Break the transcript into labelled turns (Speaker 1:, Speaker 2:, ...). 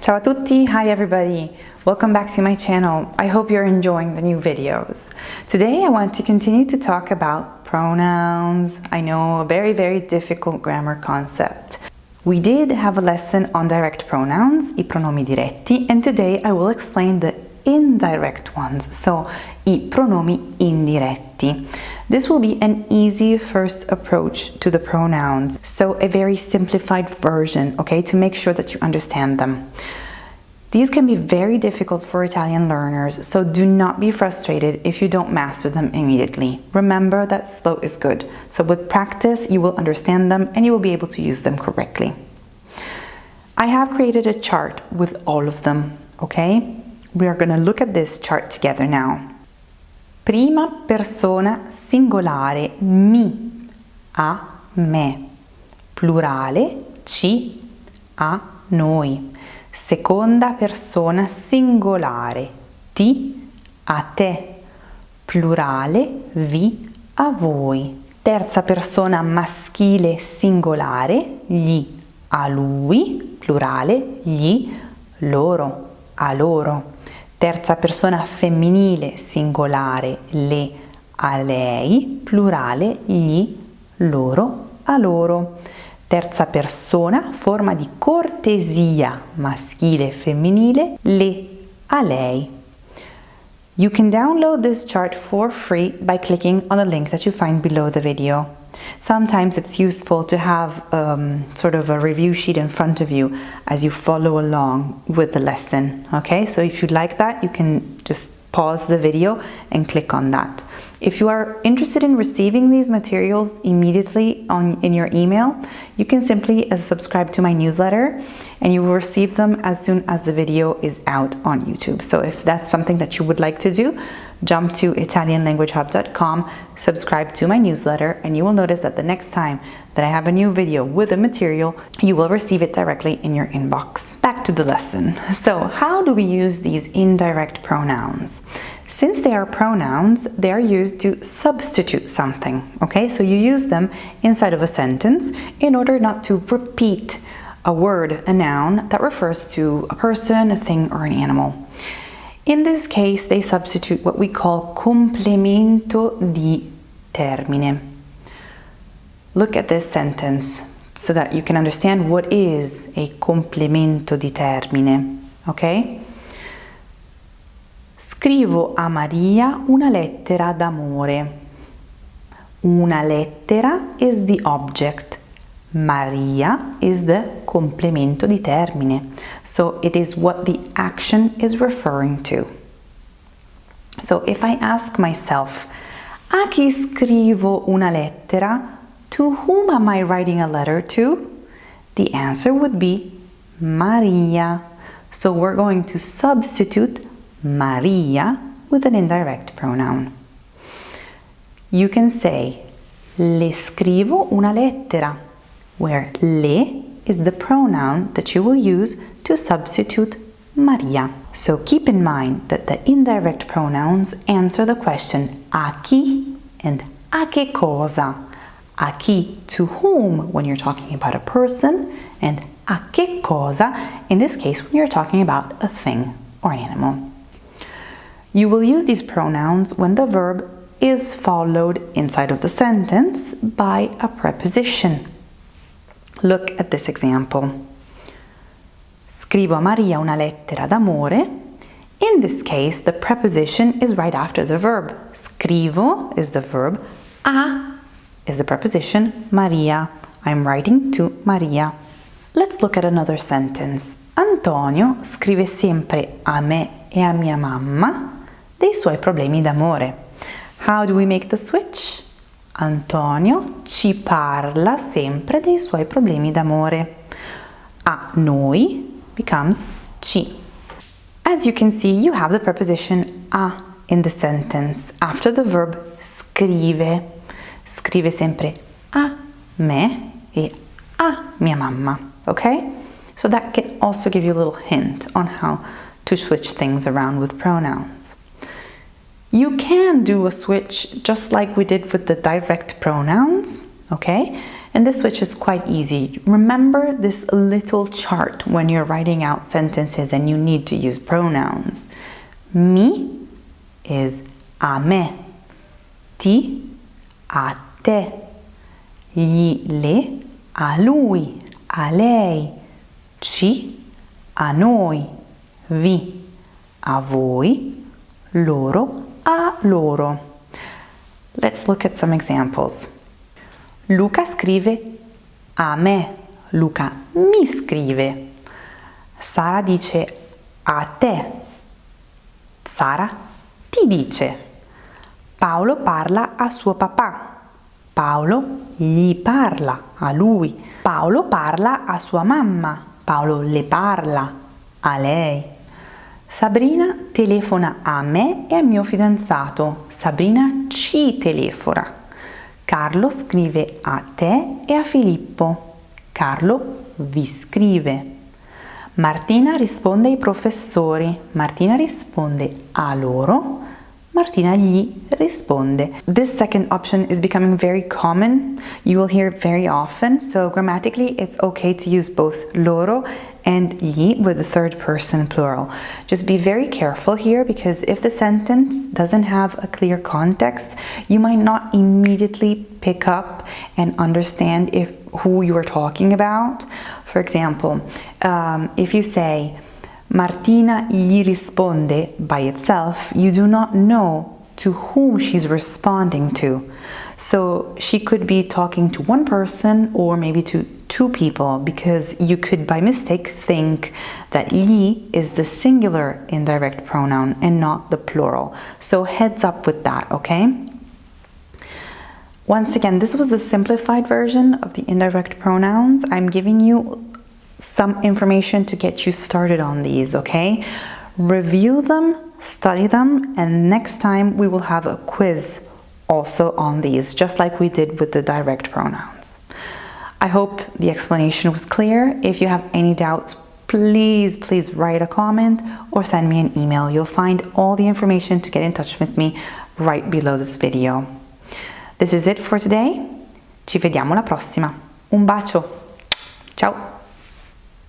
Speaker 1: Ciao a tutti, hi everybody, welcome back to my channel. I hope you're enjoying the new videos. Today I want to continue to talk about pronouns. I know, a very difficult grammar concept. We did have a lesson on direct pronouns, I pronomi diretti, and today I will explain the indirect ones, so I pronomi indiretti. This will be an easy first approach to the pronouns, so a very simplified version, okay, to make sure that you understand them. These can be very difficult for Italian learners, so do not be frustrated if you don't master them immediately. Remember that slow is good, so with practice you will understand them and you will be able to use them correctly. I have created a chart with all of them, okay? We are going to look at this chart together now. Prima persona singolare mi, a me. Plurale ci, a noi. Seconda persona singolare ti, a te. Plurale vi, a voi. Terza persona maschile singolare gli, a lui. Plurale gli, loro, a loro. Terza persona femminile singolare le, a lei, plurale gli, loro, a loro. Terza persona, forma di cortesia maschile e femminile, le, a lei. You can download this chart for free by clicking on the link that you find below the video. Sometimes it's useful to have sort of a review sheet in front of you as you follow along with the lesson, okay? So if you'd like that, you can just pause the video and click on that. If you are interested in receiving these materials immediately in your email, you can simply subscribe to my newsletter and you will receive them as soon as the video is out on YouTube. So if that's something that you would like to do, jump to italianlanguagehub.com, subscribe to my newsletter, and you will notice that the next time that I have a new video with a material, you will receive it directly in your inbox. Back to the lesson. So how do we use these indirect pronouns? Since they are pronouns, they are used to substitute something, okay? So you use them inside of a sentence in order not to repeat a word, a noun, that refers to a person, a thing, or an animal. In this case, they substitute what we call complemento di termine. Look at this sentence so that you can understand what is a complemento di termine, okay? Scrivo a Maria una lettera d'amore. Una lettera is the object. Maria is the complemento di termine. So it is what the action is referring to. So if I ask myself, a chi scrivo una lettera? To whom am I writing a letter to? The answer would be Maria. So we're going to substitute Maria with an indirect pronoun. You can say, le scrivo una lettera, where le is the pronoun that you will use to substitute Maria. So keep in mind that the indirect pronouns answer the question a chi and a che cosa. A chi, to whom, when you're talking about a person, and a che cosa, in this case, when you're talking about a thing or animal. You will use these pronouns when the verb is followed inside of the sentence by a preposition. Look at this example. Scrivo a Maria una lettera d'amore. In this case, the preposition is right after the verb. Scrivo is the verb, a is the preposition, Maria. I'm writing to Maria. Let's look at another sentence. Antonio scrive sempre a me e a mia mamma dei suoi problemi d'amore. How do we make the switch? Antonio ci parla sempre dei suoi problemi d'amore. A noi becomes ci. As you can see, you have the preposition a in the sentence after the verb scrive. Scrive sempre a me e a mia mamma, okay? So that can also give you a little hint on how to switch things around with pronouns. You can do a switch just like we did with the direct pronouns, okay? And this switch is quite easy. Remember this little chart when you're writing out sentences and you need to use pronouns. Mi is a me, ti a te, gli, le a lui, a lei, ci a noi, vi a voi, loro a loro. Let's look at some examples. Luca scrive a me, Luca mi scrive. Sara dice a te, Sara ti dice. Paolo parla a suo papà, Paolo gli parla a lui. Paolo parla a sua mamma, Paolo le parla a lei. Sabrina telefona a me e al mio fidanzato, Sabrina ci telefona. Carlo scrive a te e a Filippo, Carlo vi scrive. Martina risponde ai professori, Martina risponde a loro, Martina gli risponde. This second option is becoming very common. You will hear it very often, so grammatically it's okay to use both loro and gli with the third person plural. Just be very careful here, because if the sentence doesn't have a clear context, you might not immediately pick up and understand who you are talking about. For example, if you say Martina gli risponde by itself, you do not know to whom she's responding to. So she could be talking to one person or maybe to two people, because you could by mistake think that gli is the singular indirect pronoun and not the plural. So heads up with that, okay? Once again, this was the simplified version of the indirect pronouns. I'm giving you some information to get you started on these, okay? Review them, study them, and next time we will have a quiz also on these, just like we did with the direct pronouns. I hope the explanation was clear. If you have any doubts, please write a comment or send me an email. You'll find all the information to get in touch with me right below this video. This is it for today. Ci vediamo alla prossima. Un bacio. Ciao.